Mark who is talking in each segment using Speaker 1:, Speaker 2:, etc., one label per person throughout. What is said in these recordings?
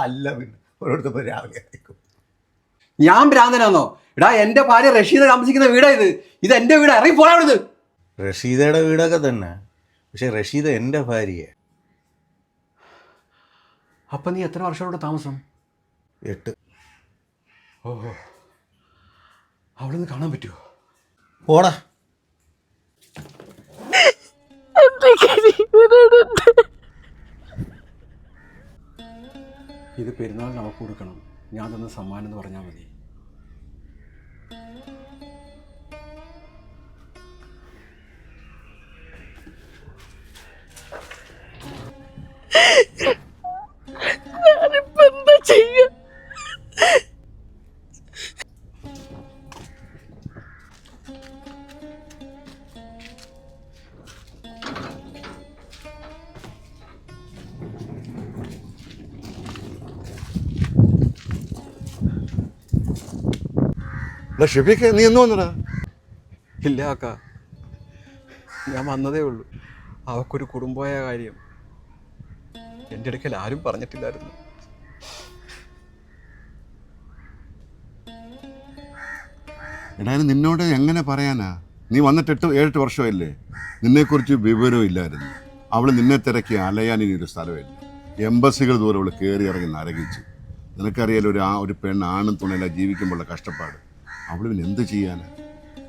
Speaker 1: അല്ല പിന്നെ ഒരിടത്ത് പോയി രാവിലെ ആയിരിക്കും.
Speaker 2: ഞാൻ ഭ്രാന്തനാന്നോ? എടാ എൻ്റെ ഭാര്യ റഷീദ താമസിക്കുന്ന വീടാ ഇത് എൻ്റെ വീട്, ഇറങ്ങി പോരാ അവിടുന്ന്.
Speaker 1: റഷീദയുടെ വീടൊക്കെ തന്നെ, പക്ഷെ റഷീദ എൻ്റെ ഭാര്യയെ.
Speaker 2: അപ്പം നീ എത്ര വർഷം ഇവിടെ താമസം?
Speaker 1: 8.
Speaker 2: ഓഹോ, അവിടെ നിന്ന് കാണാൻ പറ്റുമോ?
Speaker 1: പോടാ.
Speaker 2: ഇത് പെരുന്നാളിന് അവൾക്ക് കൊടുക്കണം, ഞാൻ തന്ന സമ്മാനം എന്ന് പറഞ്ഞാൽ മതി.
Speaker 3: ഞാനിപ്പോ എന്താ ചെയ്യ?
Speaker 4: ഷെഫീക്ക്, നീ എന്ന് വന്നടാ?
Speaker 2: ഇല്ല അക്ക, ഞാൻ വന്നതേ ഉള്ളൂ. അവൾക്കൊരു കുടുംബമായ കാര്യം എൻ്റെ അടുക്കൽ ആരും പറഞ്ഞിട്ടില്ലായിരുന്നു.
Speaker 4: എടാ, നിന്നോട് എങ്ങനെ പറയാനാ? നീ വന്നിട്ട് 7-8 വർഷമല്ലേ? നിന്നെക്കുറിച്ച് വിവരവും ഇല്ലായിരുന്നു. അവൾ നിന്നെ തിരക്കി അലയാൻ ഇനി ഒരു സ്ഥലമില്ല. എംബസികൾ ദൂരം അവൾ കയറി ഇറങ്ങി നരകിച്ചു. നിനക്കറിയാലോ ഒരു പെണ്ണ് ആണും തുണയില്ല ജീവിക്കുമ്പോഴുള്ള കഷ്ടപ്പാട്. അവൾ പിന്നെ എന്ത് ചെയ്യാനാ?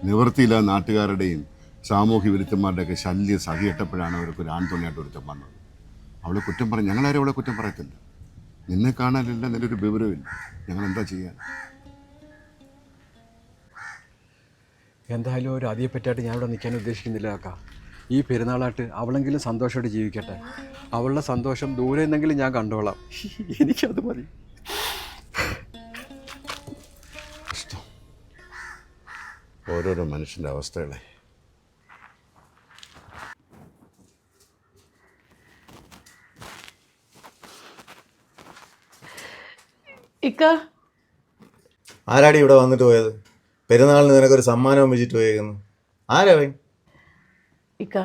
Speaker 4: നിവൃത്തിയില്ല. നാട്ടുകാരുടെയും സാമൂഹ്യ വിരുദ്ധന്മാരുടെയൊക്കെ ശല്യം സഹിയിട്ടപ്പോഴാണ് അവർക്ക് ഒരു ആൺതുണയായിട്ട് ഒരുത്തം വന്നത്. അവളെ കുറ്റം പറഞ്ഞ് ഞങ്ങളാരും അവളെ കുറ്റം പറയത്തില്ല. നിന്നെ കാണാനില്ല, നിന്റെ ഒരു വിവരമില്ല. ഞങ്ങൾ എന്താ ചെയ്യാൻ?
Speaker 2: എന്തായാലും ഒരു അതിയെ പറ്റിയായിട്ട് ഞാൻ ഇവിടെ നിൽക്കാൻ ഉദ്ദേശിക്കുന്നില്ല അക്ക. ഈ പെരുന്നാളായിട്ട് അവളെങ്കിലും സന്തോഷമായിട്ട് ജീവിക്കട്ടെ. അവളുടെ സന്തോഷം ദൂരെ നിന്നെങ്കിലും ഞാൻ കണ്ടോളാം. എനിക്കത് മതി.
Speaker 4: കഷ്ടം, ഓരോരോ മനുഷ്യൻ്റെ അവസ്ഥകളെ.
Speaker 3: ഇക്ക,
Speaker 1: ആരാടി ഇവിടെ വന്നിട്ട് പോയത്? പെരുന്നാളിന് നിനക്കൊരു സമ്മാനവും വെച്ചിട്ട് പോയേക്കുന്നു. ആരാ?
Speaker 3: ഇക്ക